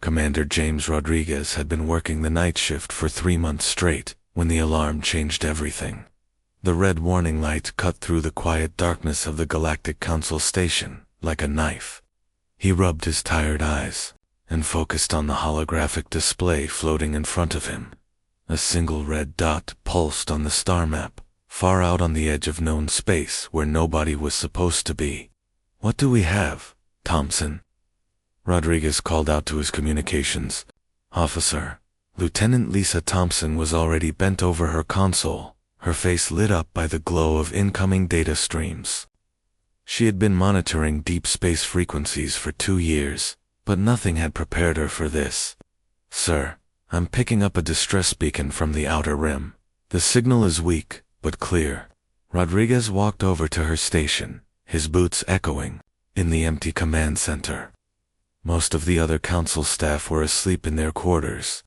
Commander James Rodriguez had been working the night shift for 3 months straight when the alarm changed everything. The red warning light cut through the quiet darkness of the Galactic Council station like a knife. He rubbed his tired eyes and focused on the holographic display floating in front of him. A single red dot pulsed on the star map, far out on the edge of known space where nobody was supposed to be. "What do we have, Thompson?" Rodriguez called out to his communications. "Officer." Lieutenant Lisa Thompson was already bent over her console, her face lit up by the glow of incoming data streams. She had been monitoring deep space frequencies for 2 years, but nothing had prepared her for this. "Sir, I'm picking up a distress beacon from the outer rim. The signal is weak, but clear." Rodriguez walked over to her station, his boots echoing, in the empty command center. Most of the other council staff were asleep in their quarters.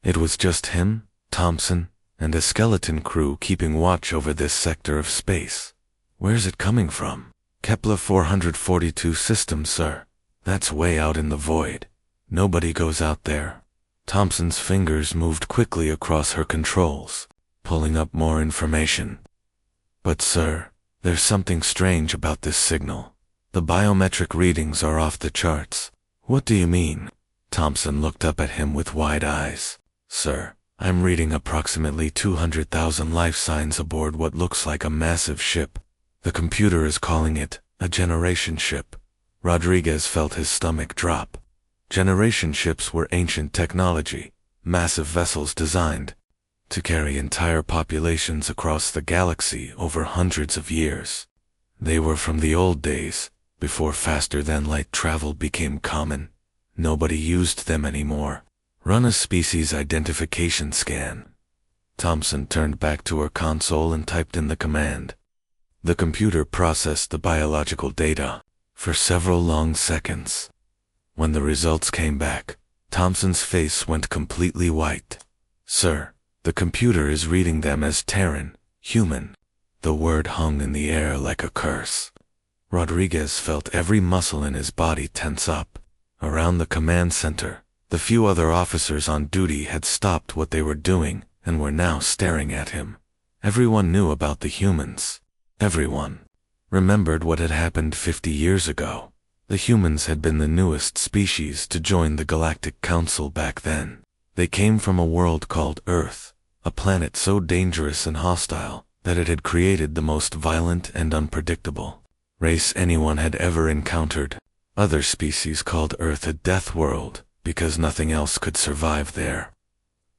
It was just him, Thompson, and a skeleton crew keeping watch over this sector of space. "Where's it coming from?" "Kepler 442 system, sir. That's way out in the void. Nobody goes out there." Thompson's fingers moved quickly across her controls, pulling up more information. "But sir, there's something strange about this signal. The biometric readings are off the charts." "What do you mean?" Thompson looked up at him with wide eyes. "Sir, I'm reading approximately 200,000 life signs aboard what looks like a massive ship. The computer is calling it a generation ship." Rodriguez felt his stomach drop. Generation ships were ancient technology, massive vessels designed to carry entire populations across the galaxy over hundreds of years. They were from the old days, before faster-than-light travel became common. Nobody used them anymore. "Run a species identification scan." Thompson turned back to her console and typed in the command. The computer processed the biological data for several long seconds. When the results came back, Thompson's face went completely white. "Sir, the computer is reading them as Terran, human." The word hung in the air like a curse. Rodriguez felt every muscle in his body tense up. Around the command center, the few other officers on duty had stopped what they were doing and were now staring at him. Everyone knew about the humans. Everyone remembered what had happened 50 years ago. The humans had been the newest species to join the Galactic Council back then. They came from a world called Earth, a planet so dangerous and hostile that it had created the most violent and unpredictable race anyone had ever encountered. Other species called Earth a death world because nothing else could survive there.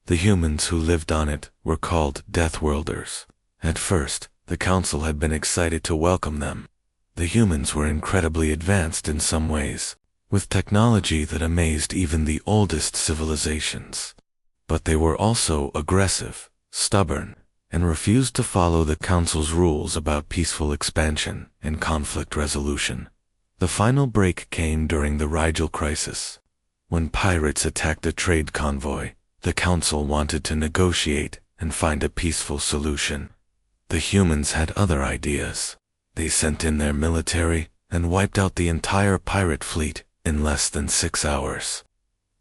The humans who lived on it were called Deathworlders. At first, the Council had been excited to welcome them. The humans were incredibly advanced in some ways, with technology that amazed even the oldest civilizations. But they were also aggressive, stubborn, and refused to follow the Council's rules about peaceful expansion and conflict resolution. The final break came during the Rigel crisis. When pirates attacked a trade convoy, the Council wanted to negotiate and find a peaceful solution. The humans had other ideas. They sent in their military and wiped out the entire pirate fleet in less than 6 hours,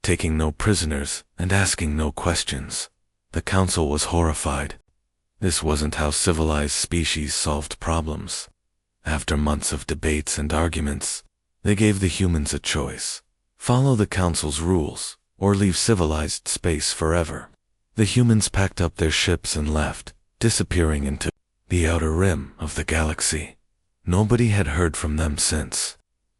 taking no prisoners and asking no questions. The Council was horrified. This wasn't how civilized species solved problems. After months of debates and arguments, they gave the humans a choice: follow the Council's rules or leave civilized space forever. The humans packed up their ships and left, disappearing into the outer rim of the galaxy. Nobody had heard from them since.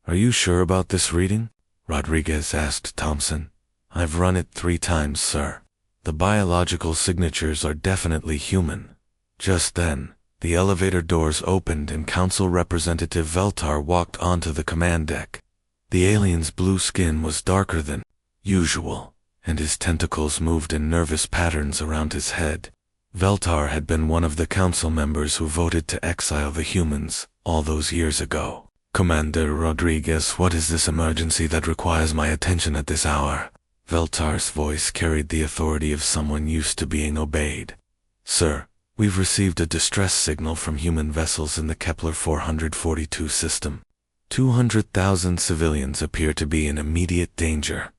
"Are you sure about this reading?" Rodriguez asked Thompson. "I've run it 3 times, sir. The biological signatures are definitely human." Just then, the elevator doors opened and Council Representative Veltar walked onto the command deck. The alien's blue skin was darker than usual, and his tentacles moved in nervous patterns around his head. Veltar had been one of the Council members who voted to exile the humans all those years ago. "Commander Rodriguez, what is this emergency that requires my attention at this hour?" Veltar's voice carried the authority of someone used to being obeyed. "Sir, we've received a distress signal from human vessels in the Kepler 442 system. 200,000 civilians appear to be in immediate danger."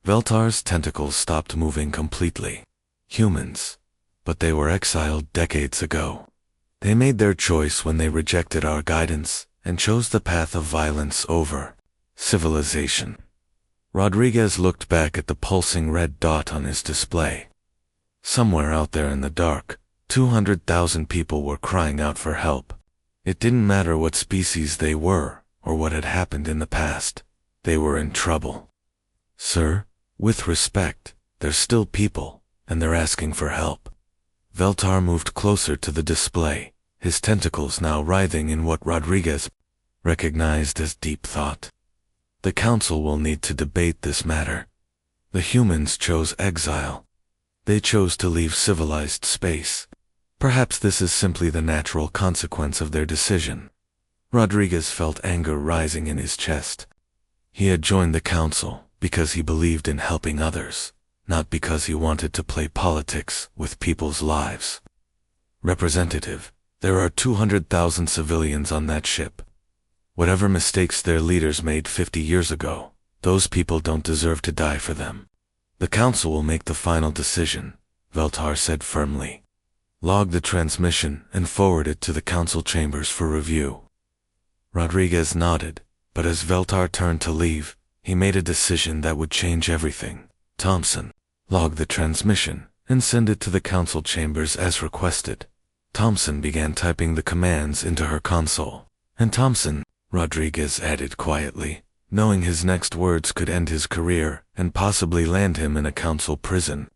Veltar's tentacles stopped moving completely. Humans. But they were exiled decades ago. They made their choice when they rejected our guidance and chose the path of violence over civilization. Rodriguez looked back at the pulsing red dot on his display. Somewhere out there in the dark, 200,000 people were crying out for help. It didn't matter what species they were or what had happened in the past. They were in trouble. Sir, with respect, they're still people, and they're asking for help. Veltar moved closer to the display, his tentacles now writhing in what Rodriguez recognized as deep thought. The Council will need to debate this matter. The humans chose exile. They chose to leave civilized space. Perhaps this is simply the natural consequence of their decision. Rodriguez felt anger rising in his chest. He had joined the Council because he believed in helping others, not because he wanted to play politics with people's lives. Representative, there are 200,000 civilians on that ship. Whatever mistakes their leaders made 50 years ago, those people don't deserve to die for them. The Council will make the final decision, Veltar said firmly. Log the transmission and forward it to the Council chambers for review. Rodriguez nodded, but as Veltar turned to leave, he made a decision that would change everything. Thompson, log the transmission and send it to the Council chambers as requested. Thompson began typing the commands into her console. And Thompson, Rodriguez added quietly, knowing his next words could end his career and possibly land him in a Council prison.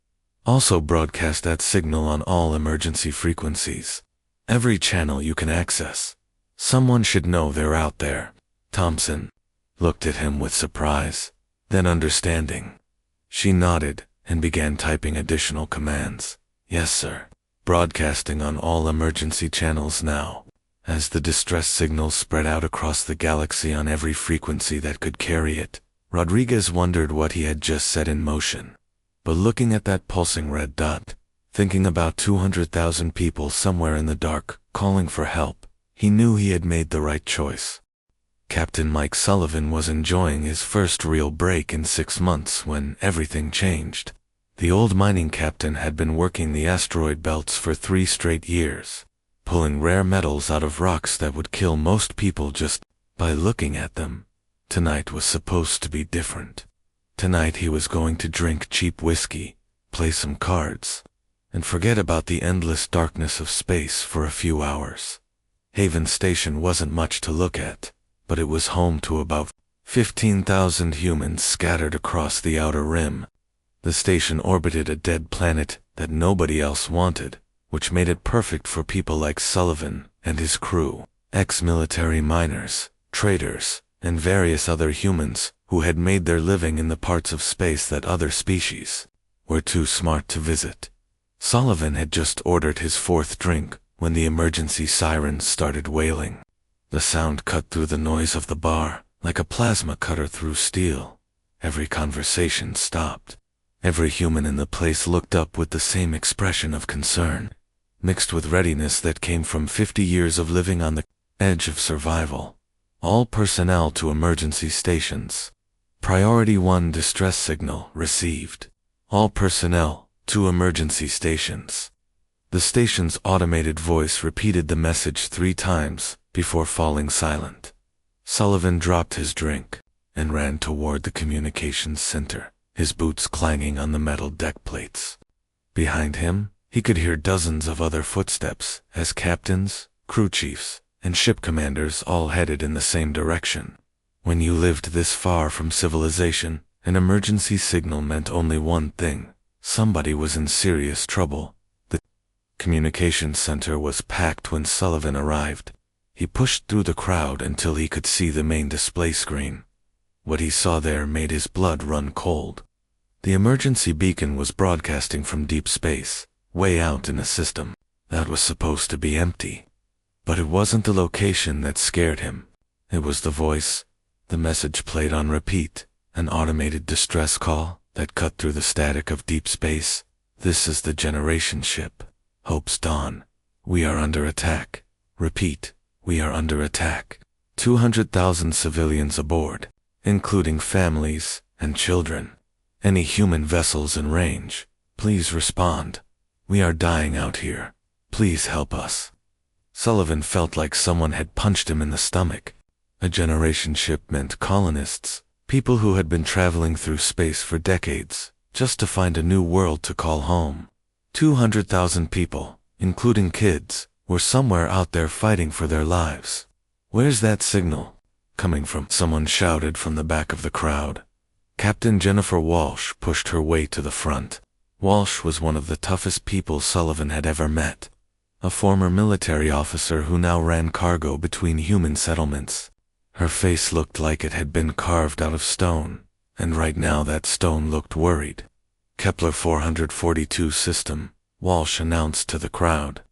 Also broadcast that signal on all emergency frequencies. Every channel you can access. Someone should know they're out there. Thompson looked at him with surprise, then understanding. She nodded and began typing additional commands. Yes, sir. Broadcasting on all emergency channels now. As the distress signals spread out across the galaxy on every frequency that could carry it, Rodriguez wondered what he had just set in motion. But looking at that pulsing red dot, thinking about 200,000 people somewhere in the dark, calling for help, he knew he had made the right choice. Captain Mike Sullivan was enjoying his first real break in 6 months when everything changed. The old mining captain had been working the asteroid belts for 3 straight years, pulling rare metals out of rocks that would kill most people just by looking at them. Tonight was supposed to be different. Tonight he was going to drink cheap whiskey, play some cards, and forget about the endless darkness of space for a few hours. Haven Station wasn't much to look at, but it was home to about 15,000 humans scattered across the outer rim. The station orbited a dead planet that nobody else wanted, which made it perfect for people like Sullivan and his crew, ex-military miners, traders, and various other humans who had made their living in the parts of space that other species were too smart to visit. Sullivan had just ordered his 4th drink when the emergency sirens started wailing. The sound cut through the noise of the bar like a plasma cutter through steel. Every conversation stopped. Every human in the place looked up with the same expression of concern, mixed with readiness that came from 50 years of living on the edge of survival. All personnel to emergency stations. Priority 1 distress signal received. All personnel to emergency stations. The station's automated voice repeated the message 3 times before falling silent. Sullivan dropped his drink and ran toward the communications center, his boots clanging on the metal deck plates. Behind him, he could hear dozens of other footsteps as captains, crew chiefs, and ship commanders all headed in the same direction. When you lived this far from civilization, an emergency signal meant only one thing: somebody was in serious trouble. The communications center was packed when Sullivan arrived. He pushed through the crowd until he could see the main display screen. What he saw there made his blood run cold. The emergency beacon was broadcasting from deep space, way out in a system that was supposed to be empty. But it wasn't the location that scared him. It was the voice. The message played on repeat, an automated distress call that cut through the static of deep space. This is the generation ship. Hope's Dawn. We are under attack. Repeat, we are under attack. 200,000 civilians aboard, including families and children. Any human vessels in range, please respond. We are dying out here. Please help us. Sullivan felt like someone had punched him in the stomach. A generation ship meant colonists, people who had been traveling through space for decades, just to find a new world to call home. 200,000 people, including kids, were somewhere out there fighting for their lives. Where's that signal coming from? Someone shouted from the back of the crowd. Captain Jennifer Walsh pushed her way to the front. Walsh was one of the toughest people Sullivan had ever met. A former military officer who now ran cargo between human settlements. Her face looked like it had been carved out of stone, and right now that stone looked worried. Kepler 442 system, Walsh announced to the crowd.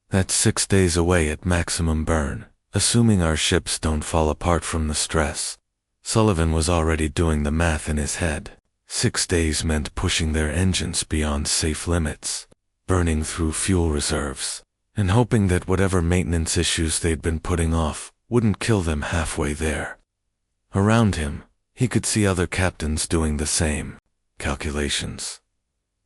That's 6 days away at maximum burn, assuming our ships don't fall apart from the stress. Sullivan was already doing the math in his head. 6 days meant pushing their engines beyond safe limits, burning through fuel reserves, and hoping that whatever maintenance issues they'd been putting off wouldn't kill them halfway there. Around him, he could see other captains doing the same calculations.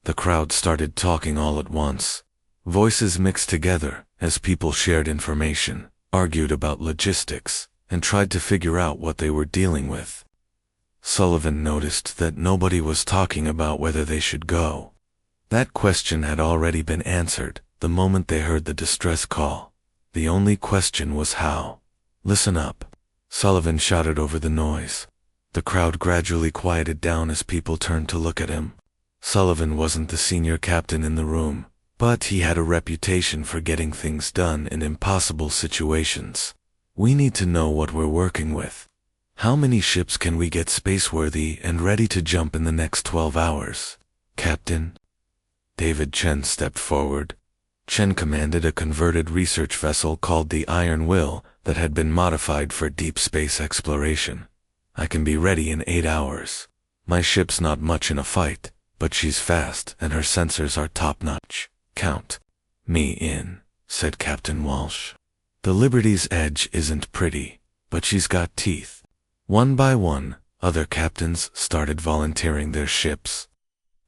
The crowd started talking all at once. Voices mixed together as people shared information, argued about logistics, and tried to figure out what they were dealing with. Sullivan noticed that nobody was talking about whether they should go. That question had already been answered the moment they heard the distress call. The only question was how. Listen up, Sullivan shouted over the noise. The crowd gradually quieted down as people turned to look at him. Sullivan wasn't the senior captain in the room, but he had a reputation for getting things done in impossible situations. We need to know what we're working with. How many ships can we get space-worthy and ready to jump in the next 12 hours, Captain? David Chen stepped forward. Chen commanded a converted research vessel called the Iron Will that had been modified for deep space exploration. I can be ready in 8 hours. My ship's not much in a fight, but she's fast and her sensors are top-notch. Count me in, said Captain Walsh. The Liberty's edge isn't pretty, but she's got teeth. One by one, other captains started volunteering their ships.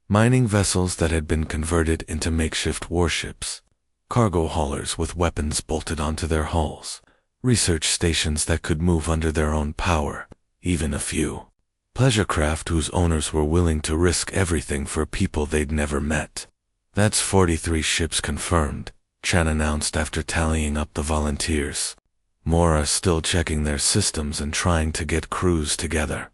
Mining vessels that had been converted into makeshift warships. Cargo haulers with weapons bolted onto their hulls. Research stations that could move under their own power, even a few. Pleasure craft whose owners were willing to risk everything for people they'd never met. That's 43 ships confirmed, Chen announced after tallying up the volunteers. More are still checking their systems and trying to get crews together.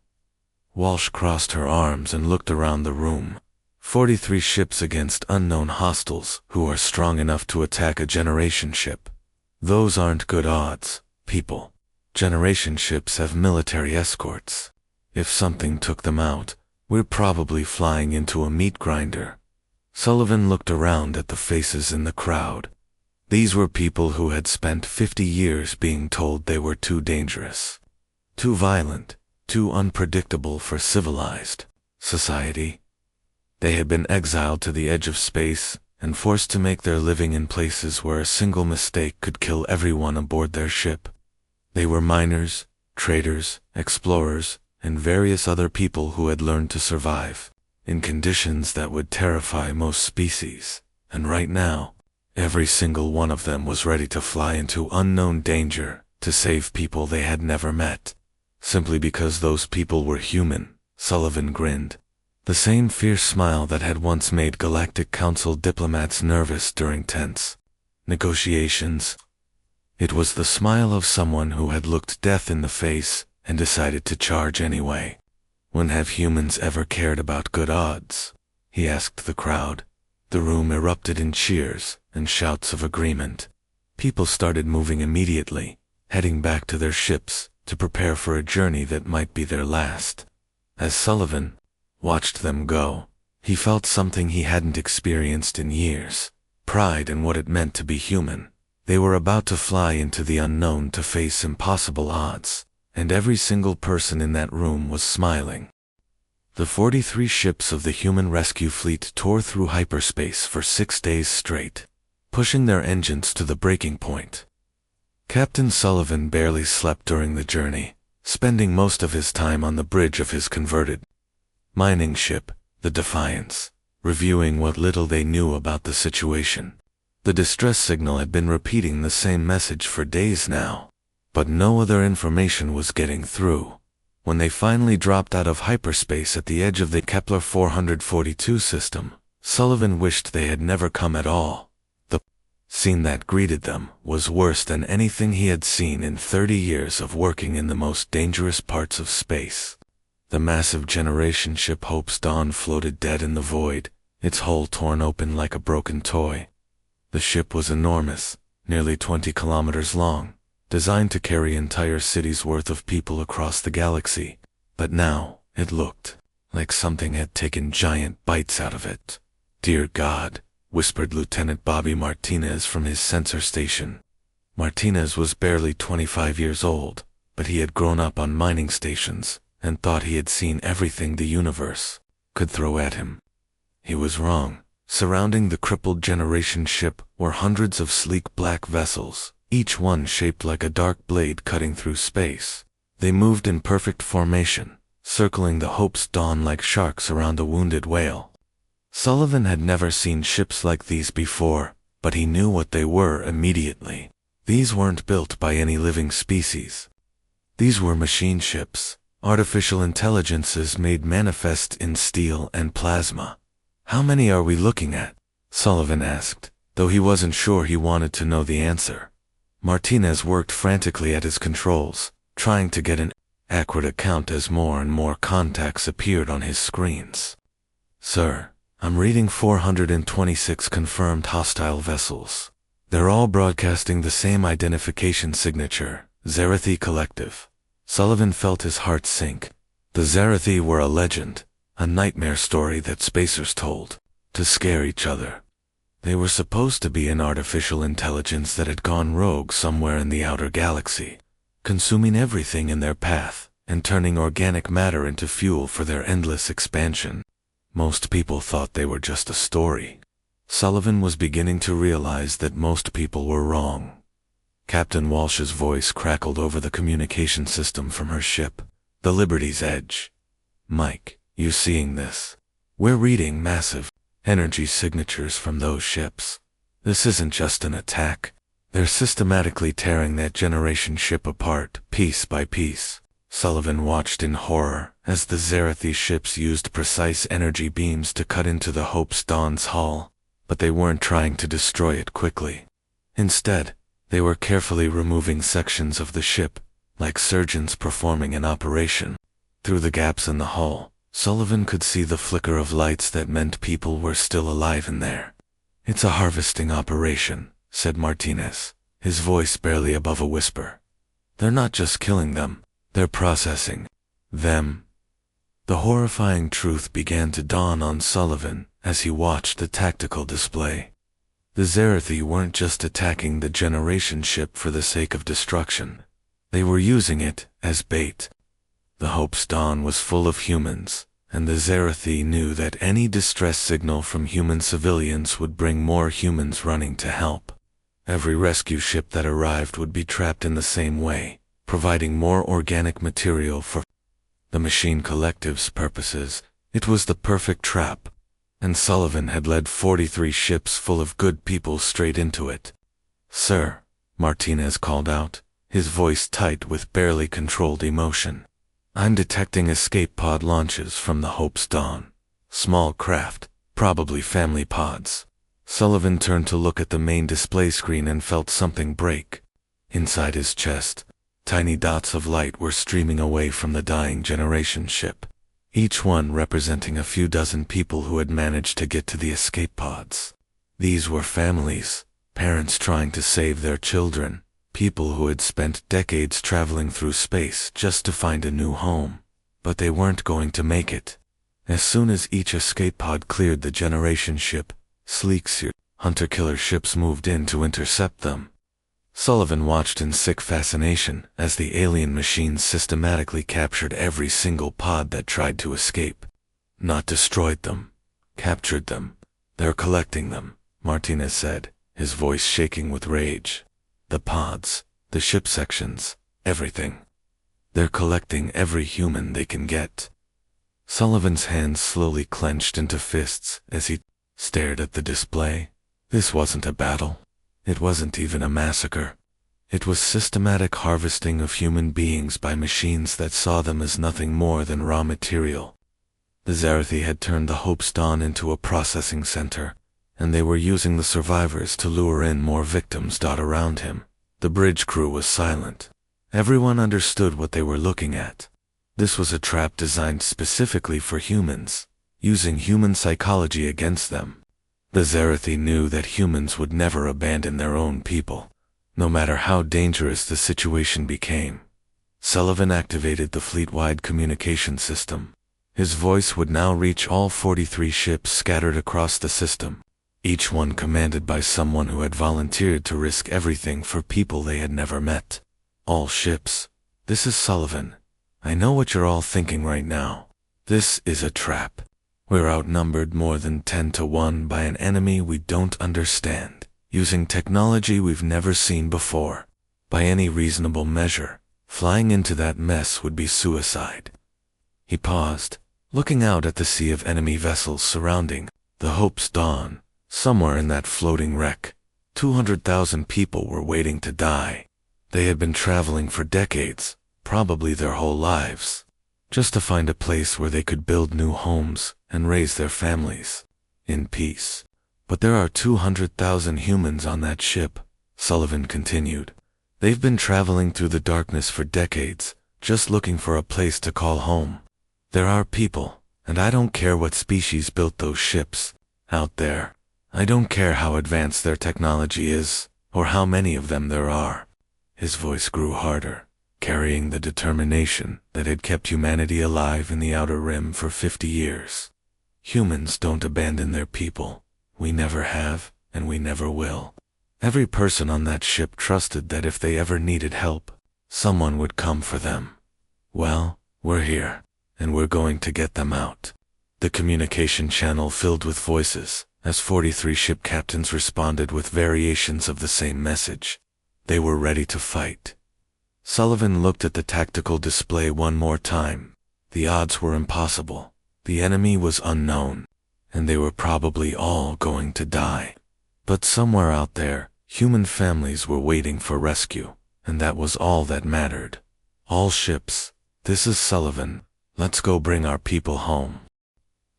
Walsh crossed her arms and looked around the room. 43 ships against unknown hostiles who are strong enough to attack a generation ship. Those aren't good odds, people. Generation ships have military escorts. If something took them out, we're probably flying into a meat grinder. Sullivan looked around at the faces in the crowd. These were people who had spent 50 years being told they were too dangerous, too violent, too unpredictable for civilized society. They had been exiled to the edge of space and forced to make their living in places where a single mistake could kill everyone aboard their ship. They were miners, traders, explorers, and various other people who had learned to survive in conditions that would terrify most species, and right now, every single one of them was ready to fly into unknown danger to save people they had never met. Simply because those people were human, Sullivan grinned. The same fierce smile that had once made Galactic Council diplomats nervous during tense negotiations. It was the smile of someone who had looked death in the face and decided to charge anyway. When have humans ever cared about good odds? He asked the crowd. The room erupted in cheers and shouts of agreement. People started moving immediately, heading back to their ships to prepare for a journey that might be their last. As Sullivan watched them go, he felt something he hadn't experienced in years, pride in what it meant to be human. They were about to fly into the unknown to face impossible odds, and every single person in that room was smiling. The 43 ships of the human rescue fleet tore through hyperspace for 6 days straight, pushing their engines to the breaking point. Captain Sullivan barely slept during the journey, spending most of his time on the bridge of his converted mining ship, the Defiance, reviewing what little they knew about the situation. The distress signal had been repeating the same message for days now, but no other information was getting through. When they finally dropped out of hyperspace at the edge of the Kepler 442 system, Sullivan wished they had never come at all. The scene that greeted them was worse than anything he had seen in 30 years of working in the most dangerous parts of space. The massive generation ship Hope's Dawn floated dead in the void, its hull torn open like a broken toy. The ship was enormous, nearly 20 kilometers long, designed to carry entire cities' worth of people across the galaxy, but now it looked like something had taken giant bites out of it. "Dear God," whispered Lieutenant Bobby Martinez from his sensor station. Martinez was barely 25 years old, but he had grown up on mining stations and thought he had seen everything the universe could throw at him. He was wrong. Surrounding the crippled generation ship were hundreds of sleek black vessels, each one shaped like a dark blade cutting through space. They moved in perfect formation, circling the Hope's Dawn like sharks around a wounded whale. Sullivan had never seen ships like these before, but he knew what they were immediately. These weren't built by any living species. These were machine ships, artificial intelligences made manifest in steel and plasma. "How many are we looking at?" Sullivan asked, though he wasn't sure he wanted to know the answer. Martinez worked frantically at his controls, trying to get an accurate account as more and more contacts appeared on his screens. "Sir, I'm reading 426 confirmed hostile vessels. They're all broadcasting the same identification signature, Zarathi Collective." Sullivan felt his heart sink. The Zarathi were a legend, a nightmare story that spacers told, to scare each other. They were supposed to be an artificial intelligence that had gone rogue somewhere in the outer galaxy, consuming everything in their path and turning organic matter into fuel for their endless expansion. Most people thought they were just a story. Sullivan was beginning to realize that most people were wrong. Captain Walsh's voice crackled over the communication system from her ship, the Liberty's Edge. "Mike, you seeing this? We're reading massive energy signatures from those ships. This isn't just an attack. They're systematically tearing that generation ship apart, piece by piece." Sullivan watched in horror as the Zarathi ships used precise energy beams to cut into the Hope's Dawn's hull, but they weren't trying to destroy it quickly. Instead, they were carefully removing sections of the ship, like surgeons performing an operation. Through the gaps in the hull, Sullivan could see the flicker of lights that meant people were still alive in there. "It's a harvesting operation," said Martinez, his voice barely above a whisper. "They're not just killing them, they're processing them." The horrifying truth began to dawn on Sullivan as he watched the tactical display. The Zarathi weren't just attacking the generation ship for the sake of destruction. They were using it as bait. The Hope's Dawn was full of humans, and the Zarathi knew that any distress signal from human civilians would bring more humans running to help. Every rescue ship that arrived would be trapped in the same way, providing more organic material for the machine collective's purposes. It was the perfect trap, and Sullivan had led 43 ships full of good people straight into it. "Sir," Martinez called out, his voice tight with barely controlled emotion. "I'm detecting escape pod launches from the Hope's Dawn. Small craft, probably family pods." Sullivan turned to look at the main display screen and felt something break. Inside his chest, tiny dots of light were streaming away from the dying generation ship, each one representing a few dozen people who had managed to get to the escape pods. These were families, parents trying to save their children, people who had spent decades traveling through space just to find a new home, but they weren't going to make it. As soon as each escape pod cleared the generation ship, sleek hunter-killer ships moved in to intercept them. Sullivan watched in sick fascination as the alien machines systematically captured every single pod that tried to escape. Not destroyed them, captured them. "They're collecting them," Martinez said, his voice shaking with rage. "The pods, the ship sections, everything. They're collecting every human they can get." Sullivan's hands slowly clenched into fists as he stared at the display. This wasn't a battle. It wasn't even a massacre. It was systematic harvesting of human beings by machines that saw them as nothing more than raw material. The Zarathi had turned the Hope's Dawn into a processing center, and they were using the survivors to lure in more victims. Around him, the bridge crew was silent. Everyone understood what they were looking at. This was a trap designed specifically for humans, using human psychology against them. The Zarathi knew that humans would never abandon their own people, no matter how dangerous the situation became. Sullivan activated the fleet-wide communication system. His voice would now reach all 43 ships scattered across the system, each one commanded by someone who had volunteered to risk everything for people they had never met. All ships, this is Sullivan. I know what you're all thinking right now. This is a trap. We're outnumbered more than 10 to 1 by an enemy we don't understand, using technology we've never seen before. By any reasonable measure, flying into that mess would be suicide. He paused, looking out at the sea of enemy vessels surrounding the Hope's Dawn. Somewhere in that floating wreck, 200,000 people were waiting to die. They had been traveling for decades, probably their whole lives, just to find a place where they could build new homes and raise their families in peace. But there are 200,000 humans on that ship, Sullivan continued. They've been traveling through the darkness for decades, just looking for a place to call home. There are people, and I don't care what species built those ships, out there. I don't care how advanced their technology is, or how many of them there are. His voice grew harder, carrying the determination that had kept humanity alive in the Outer Rim for 50 years. Humans don't abandon their people. We never have, and we never will. Every person on that ship trusted that if they ever needed help, someone would come for them. Well, we're here, and we're going to get them out. The communication channel filled with voices, as 43 ship captains responded with variations of the same message. They were ready to fight. Sullivan looked at the tactical display one more time. The odds were impossible. The enemy was unknown, and they were probably all going to die. But somewhere out there, human families were waiting for rescue, and that was all that mattered. All ships, this is Sullivan. Let's go bring our people home.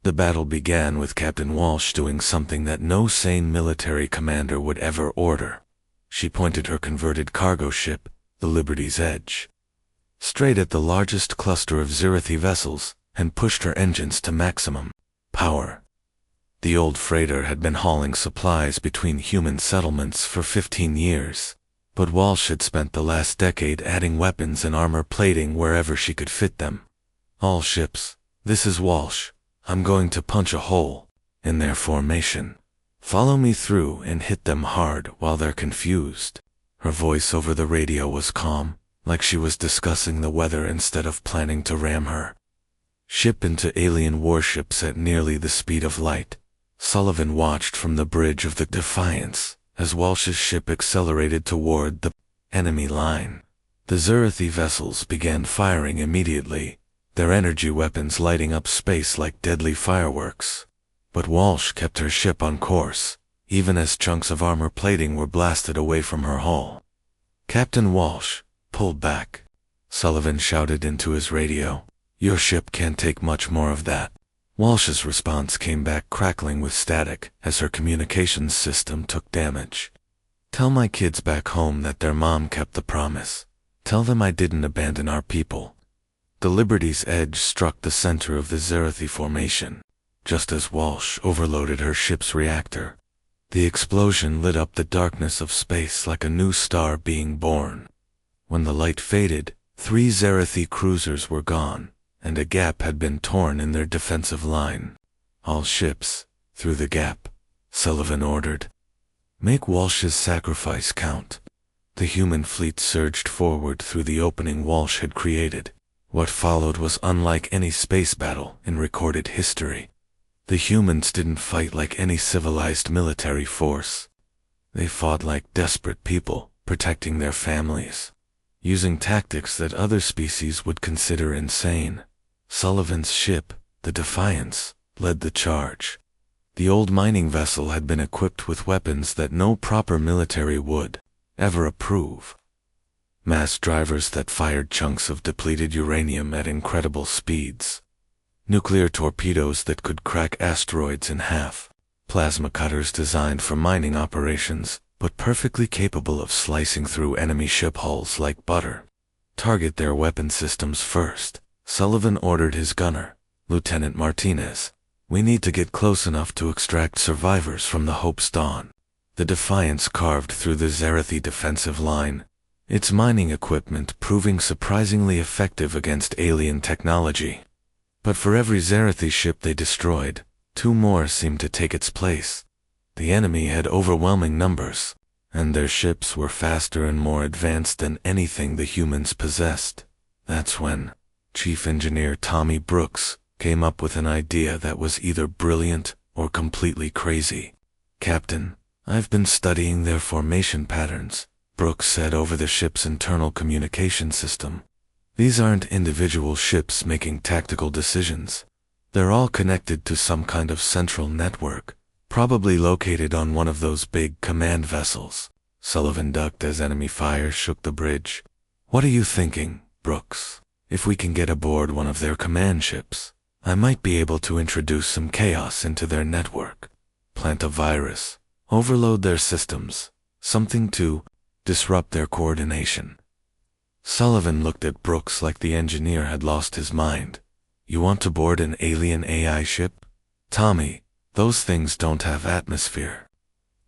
The battle began with Captain Walsh doing something that no sane military commander would ever order. She pointed her converted cargo ship, the Liberty's Edge, straight at the largest cluster of Zarathi vessels, and pushed her engines to maximum power. The old freighter had been hauling supplies between human settlements for 15 years, but Walsh had spent the last decade adding weapons and armor plating wherever she could fit them. All ships, this is Walsh. I'm going to punch a hole in their formation. Follow me through and hit them hard while they're confused. Her voice over the radio was calm, like she was discussing the weather instead of planning to ram her ship into alien warships at nearly the speed of light. Sullivan watched from the bridge of the Defiance as Walsh's ship accelerated toward the enemy line. The Zarathi vessels began firing immediately, their energy weapons lighting up space like deadly fireworks. But Walsh kept her ship on course, even as chunks of armor plating were blasted away from her hull. Captain Walsh, pull back, Sullivan shouted into his radio. Your ship can't take much more of that. Walsh's response came back crackling with static as her communications system took damage. Tell my kids back home that their mom kept the promise. Tell them I didn't abandon our people. The Liberty's Edge struck the center of the Zarathi formation, just as Walsh overloaded her ship's reactor. The explosion lit up the darkness of space like a new star being born. When the light faded, 3 Zarathi cruisers were gone, and a gap had been torn in their defensive line. All ships, through the gap, Sullivan ordered. Make Walsh's sacrifice count. The human fleet surged forward through the opening Walsh had created. What followed was unlike any space battle in recorded history. The humans didn't fight like any civilized military force. They fought like desperate people, protecting their families, using tactics that other species would consider insane. Sullivan's ship, The Defiance led the charge. The old mining vessel had been equipped with weapons that no proper military would ever approve. Mass drivers that fired chunks of depleted uranium at incredible speeds. Nuclear torpedoes that could crack asteroids in half. Plasma cutters designed for mining operations, but perfectly capable of slicing through enemy ship hulls like butter. Target their weapon systems first, Sullivan ordered his gunner, Lieutenant Martinez. We need to get close enough to extract survivors from the Hope's Dawn. The Defiance carved through the Zarathi defensive line, its mining equipment proving surprisingly effective against alien technology. But for every Zarathi ship they destroyed, 2 more seemed to take its place. The enemy had overwhelming numbers, and their ships were faster and more advanced than anything the humans possessed. That's when Chief Engineer Tommy Brooks came up with an idea that was either brilliant or completely crazy. "Captain, I've been studying their formation patterns," Brooks said over the ship's internal communication system. "These aren't individual ships making tactical decisions. They're all connected to some kind of central network, probably located on one of those big command vessels." Sullivan ducked as enemy fire shook the bridge. "What are you thinking, Brooks? If we can get aboard one of their command ships, I might be able to introduce some chaos into their network. Plant a virus, overload their systems, something to disrupt their coordination." Sullivan looked at Brooks like the engineer had lost his mind. "You want to board an alien AI ship? Tommy, those things don't have atmosphere.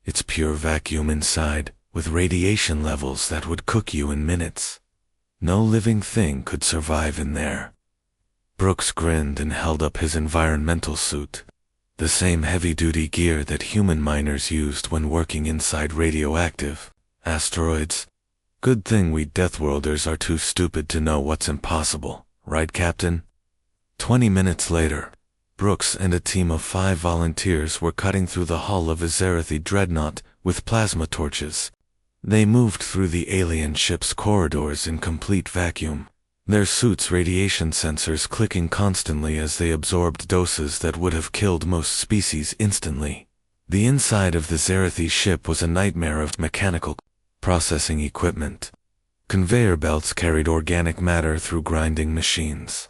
It's pure vacuum inside, with radiation levels that would cook you in minutes. No living thing could survive in there." Brooks grinned and held up his environmental suit, the same heavy-duty gear that human miners used when working inside radioactive asteroids. "Good thing we Deathworlders are too stupid to know what's impossible, right, Captain?" 20 minutes later, Brooks and a team of 5 volunteers were cutting through the hull of a Zarathi dreadnought with plasma torches. They moved through the alien ship's corridors in complete vacuum, their suits' radiation sensors clicking constantly as they absorbed doses that would have killed most species instantly. The inside of the Zarathi ship was a nightmare of mechanical processing equipment. Conveyor belts carried organic matter through grinding machines.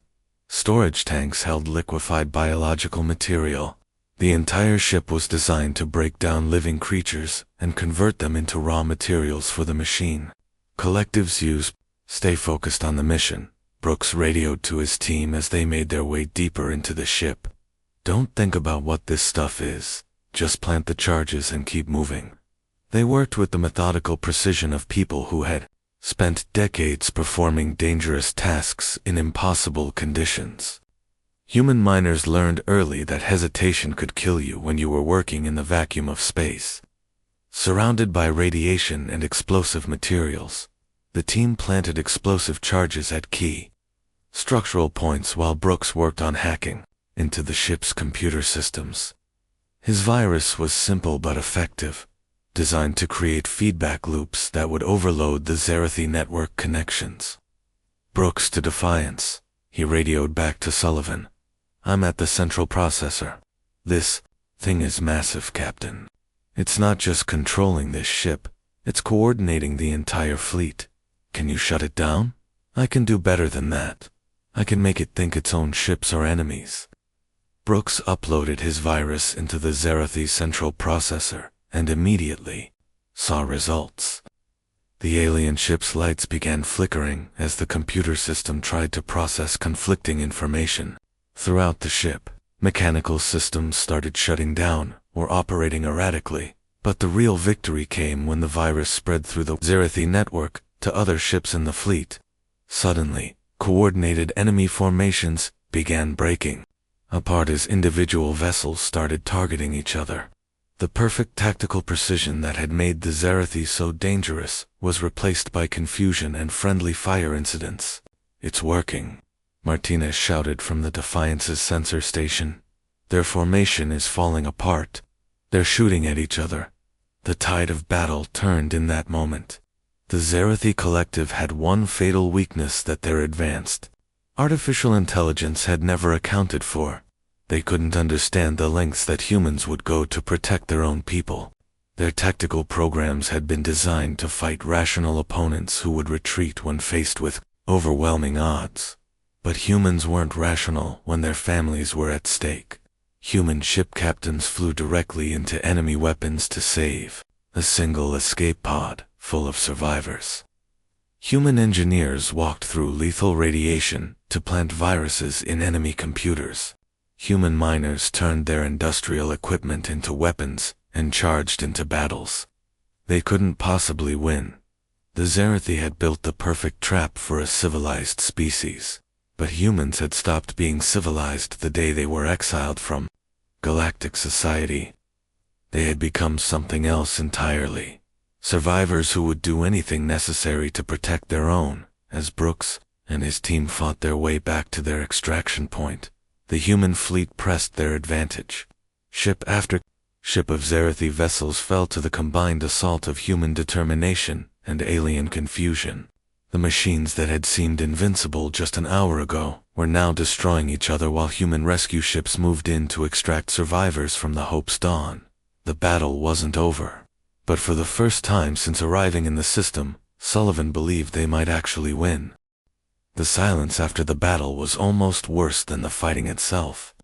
Storage tanks held liquefied biological material. The entire ship was designed to break down living creatures and convert them into raw materials for the machine. Collectives use "Stay focused on the mission," Brooks radioed to his team as they made their way deeper into the ship. "Don't think about what this stuff is. Just plant the charges and keep moving." They worked with the methodical precision of people who had spent decades performing dangerous tasks in impossible conditions. Human miners learned early that hesitation could kill you when you were working in the vacuum of space. Surrounded by radiation and explosive materials, the team planted explosive charges at key structural points while Brooks worked on hacking into the ship's computer systems. His virus was simple but effective, designed to create feedback loops that would overload the Zarathi network connections. "Brooks to Defiance," he radioed back to Sullivan. "I'm at the central processor. This thing is massive, Captain. It's not just controlling this ship, it's coordinating the entire fleet. Can you shut it down? I can do better than that. I can make it think its own ships are enemies." Brooks uploaded his virus into the Zarathi central processor and immediately saw results. The alien ship's lights began flickering as the computer system tried to process conflicting information. Throughout the ship, mechanical systems started shutting down or operating erratically, but the real victory came when the virus spread through the Zarathi network to other ships in the fleet. Suddenly, coordinated enemy formations began breaking apart as individual vessels started targeting each other. The perfect tactical precision that had made the Zarathi so dangerous was replaced by confusion and friendly fire incidents. "It's working," Martinez shouted from the Defiance's sensor station. "Their formation is falling apart. They're shooting at each other." The tide of battle turned in that moment. The Zarathi collective had one fatal weakness that their advanced artificial intelligence had never accounted for. They couldn't understand the lengths that humans would go to protect their own people. Their tactical programs had been designed to fight rational opponents who would retreat when faced with overwhelming odds. But humans weren't rational when their families were at stake. Human ship captains flew directly into enemy weapons to save a single escape pod full of survivors. Human engineers walked through lethal radiation to plant viruses in enemy computers. Human miners turned their industrial equipment into weapons and charged into battles. They couldn't possibly win. The Zerathi had built the perfect trap for a civilized species, but humans had stopped being civilized the day they were exiled from galactic society. They had become something else entirely. Survivors who would do anything necessary to protect their own, as Brooks and his team fought their way back to their extraction point. The human fleet pressed their advantage. Ship after ship of Zerathi vessels fell to the combined assault of human determination and alien confusion. The machines that had seemed invincible just an hour ago were now destroying each other while human rescue ships moved in to extract survivors from the Hope's dawn. The battle wasn't over. But for the first time since arriving in the system, Sullivan believed they might actually win. The silence after the battle was almost worse than the fighting itself.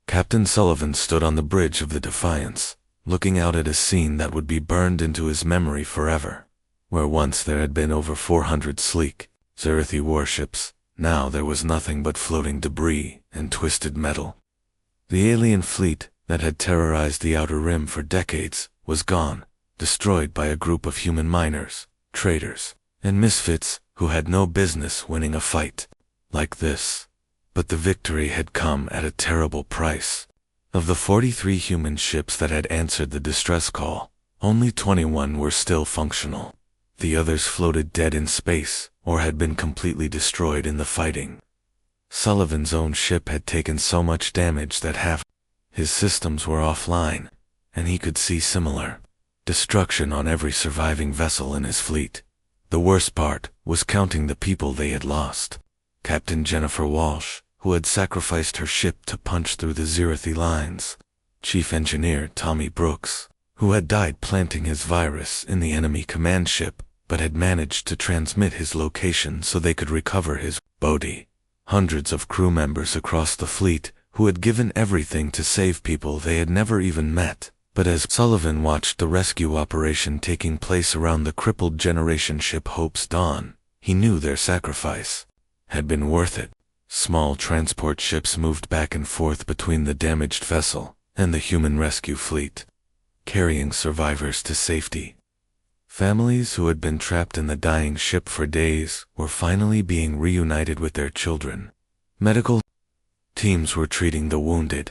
Captain Sullivan stood on the bridge of the Defiance, looking out at a scene that would be burned into his memory forever. Where once there had been over 400 sleek Zerathi warships, now there was nothing but floating debris and twisted metal. The alien fleet that had terrorized the Outer Rim for decades was gone, destroyed by a group of human miners, traitors, and misfits who had no business winning a fight like this. But the victory had come at a terrible price. Of the 43 human ships that had answered the distress call, only 21 were still functional. The others floated dead in space or had been completely destroyed in the fighting. Sullivan's own ship had taken so much damage that half his systems were offline, and he could see similar destruction on every surviving vessel in his fleet. The worst part was counting the people they had lost. Captain Jennifer Walsh, who had sacrificed her ship to punch through the Zerathi lines. Chief Engineer Tommy Brooks, who had died planting his virus in the enemy command ship, but had managed to transmit his location so they could recover his body. Hundreds of crew members across the fleet who had given everything to save people they had never even met. But as Sullivan watched the rescue operation taking place around the crippled generation ship Hope's Dawn, he knew their sacrifice had been worth it. Small transport ships moved back and forth between the damaged vessel and the human rescue fleet, carrying survivors to safety. Families who had been trapped in the dying ship for days were finally being reunited with their children. Medical teams were treating the wounded.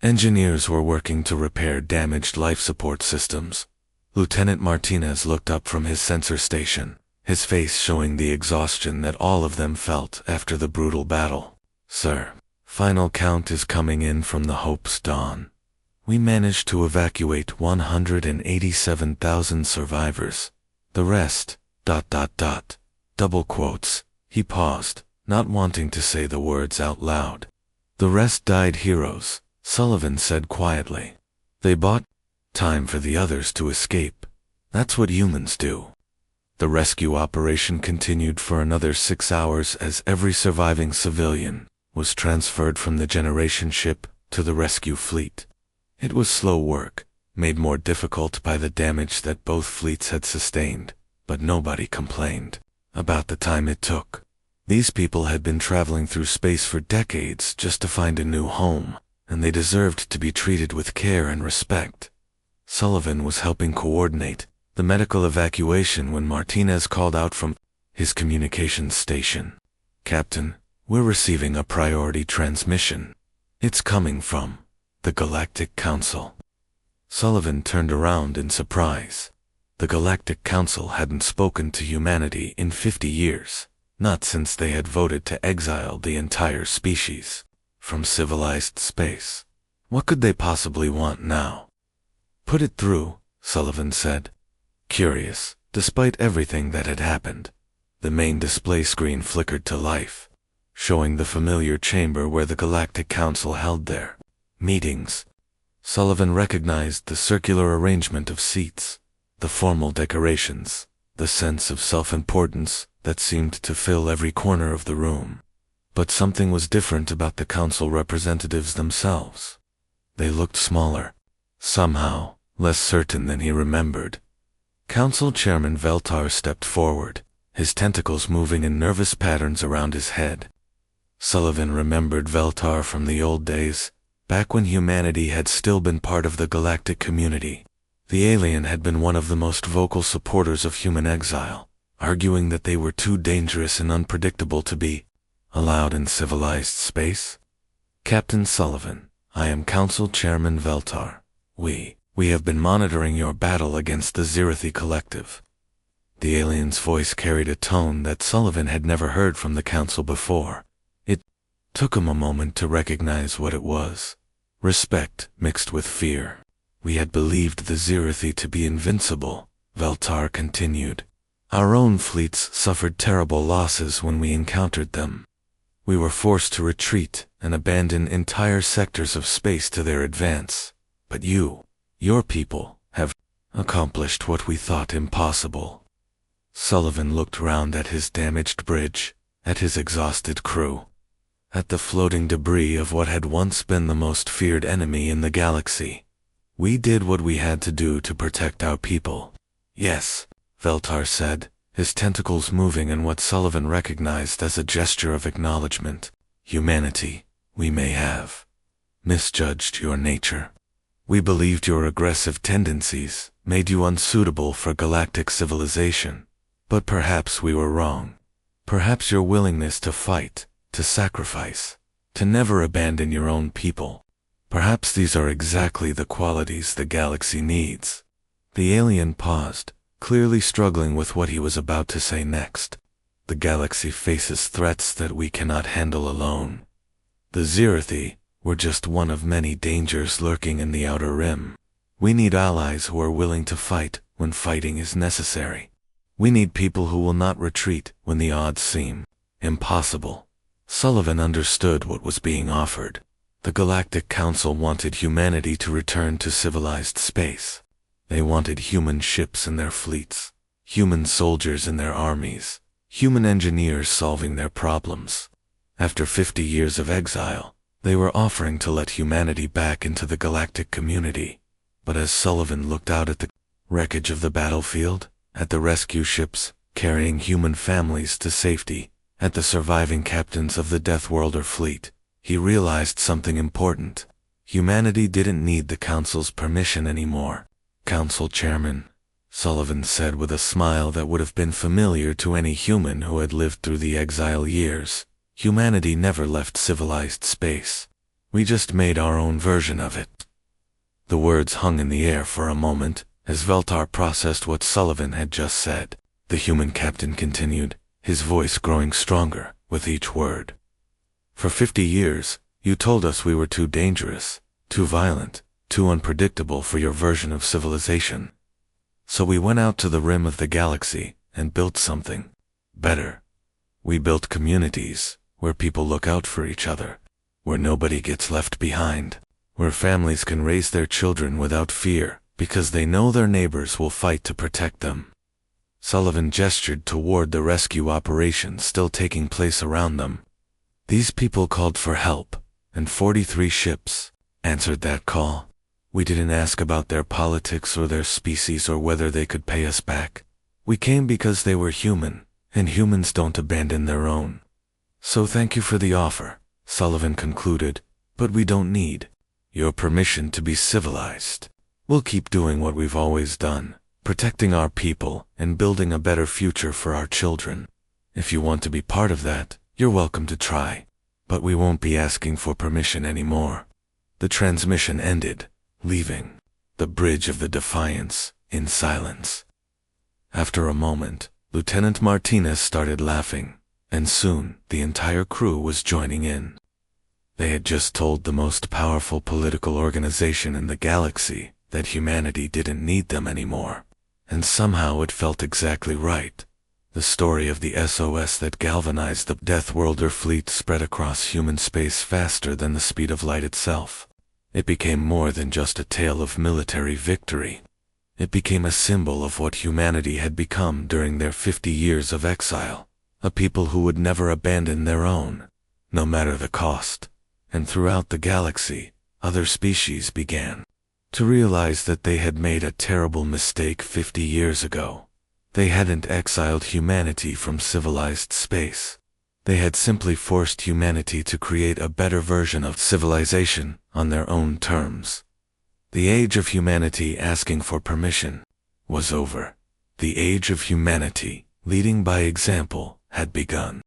Engineers were working to repair damaged life support systems. Lieutenant Martinez looked up from his sensor station, his face showing the exhaustion that all of them felt after the brutal battle. "Sir, final count is coming in from the Hope's Dawn. We managed to evacuate 187,000 survivors. The rest, ... double quotes. He paused, not wanting to say the words out loud. The rest died heroes, Sullivan said quietly. They bought time for the others to escape. That's what humans do. The rescue operation continued for another 6 hours as every surviving civilian was transferred from the generation ship to the rescue fleet. It was slow work, made more difficult by the damage that both fleets had sustained, but nobody complained about the time it took. These people had been traveling through space for decades just to find a new home, and they deserved to be treated with care and respect. Sullivan was helping coordinate the medical evacuation when Martinez called out from his communications station. "Captain, we're receiving a priority transmission. It's coming from the Galactic Council." Sullivan turned around in surprise. The Galactic Council hadn't spoken to humanity in 50 years, not since they had voted to exile the entire species from civilized space. What could they possibly want now? "Put it through," Sullivan said. Curious, despite everything that had happened, the main display screen flickered to life, showing the familiar chamber where the Galactic Council held their Meetings. Sullivan recognized the circular arrangement of seats, the formal decorations, the sense of self-importance that seemed to fill every corner of the room. But something was different about the council representatives themselves. They looked smaller, somehow less certain than he remembered. Council Chairman Veltar stepped forward, his tentacles moving in nervous patterns around his head. Sullivan remembered Veltar from the old days, back when humanity had still been part of the galactic community. The alien had been one of the most vocal supporters of human exile, arguing that they were too dangerous and unpredictable to be allowed in civilized space. Captain Sullivan, I am Council Chairman Veltar. We have been monitoring your battle against the Zirathi Collective. The alien's voice carried a tone that Sullivan had never heard from the council before. It took him a moment to recognize what it was. Respect mixed with fear. We had believed the Zirathi to be invincible, Veltar continued. Our own fleets suffered terrible losses when we encountered them. We were forced to retreat and abandon entire sectors of space to their advance. But your people, have accomplished what we thought impossible. Sullivan looked round at his damaged bridge, at his exhausted crew, at the floating debris of what had once been the most feared enemy in the galaxy. We did what we had to do to protect our people. Yes, Veltar said, his tentacles moving in what Sullivan recognized as a gesture of acknowledgement. Humanity, we may have misjudged your nature. We believed your aggressive tendencies made you unsuitable for galactic civilization. But perhaps we were wrong. Perhaps your willingness to fight, to sacrifice, to never abandon your own people. Perhaps these are exactly the qualities the galaxy needs. The alien paused, clearly struggling with what he was about to say next. The galaxy faces threats that we cannot handle alone. The Zirathi were just one of many dangers lurking in the Outer Rim. We need allies who are willing to fight when fighting is necessary. We need people who will not retreat when the odds seem impossible. Sullivan understood what was being offered. The Galactic Council wanted humanity to return to civilized space. They wanted human ships in their fleets, human soldiers in their armies, human engineers solving their problems. After 50 years of exile, they were offering to let humanity back into the galactic community. But as Sullivan looked out at the wreckage of the battlefield, at the rescue ships carrying human families to safety, at the surviving captains of the Deathworlder fleet, he realized something important. Humanity didn't need the Council's permission anymore. Council Chairman, Sullivan said with a smile that would have been familiar to any human who had lived through the exile years. Humanity never left civilized space. We just made our own version of it. The words hung in the air for a moment, as Veltar processed what Sullivan had just said. The human captain continued, his voice growing stronger with each word. For 50 years, you told us we were too dangerous, too violent, too unpredictable for your version of civilization. So we went out to the rim of the galaxy and built something better. We built communities where people look out for each other, where nobody gets left behind, where families can raise their children without fear because they know their neighbors will fight to protect them. Sullivan gestured toward the rescue operation still taking place around them. These people called for help, and 43 ships answered that call. We didn't ask about their politics or their species or whether they could pay us back. We came because they were human, and humans don't abandon their own. So thank you for the offer, Sullivan concluded, but we don't need your permission to be civilized. We'll keep doing what we've always done, protecting our people and building a better future for our children. If you want to be part of that, you're welcome to try, but we won't be asking for permission anymore. The transmission ended, leaving the Bridge of the Defiance in silence. After a moment, Lieutenant Martinez started laughing, and soon the entire crew was joining in. They had just told the most powerful political organization in the galaxy that humanity didn't need them anymore, and somehow it felt exactly right. The story of the SOS that galvanized the Deathworlder fleet spread across human space faster than the speed of light itself. It became more than just a tale of military victory. It became a symbol of what humanity had become during their 50 years of exile, a people who would never abandon their own, no matter the cost. And throughout the galaxy, other species began to realize that they had made a terrible mistake 50 years ago. They hadn't exiled humanity from civilized space. They had simply forced humanity to create a better version of civilization on their own terms. The age of humanity asking for permission was over. The age of humanity, leading by example, had begun.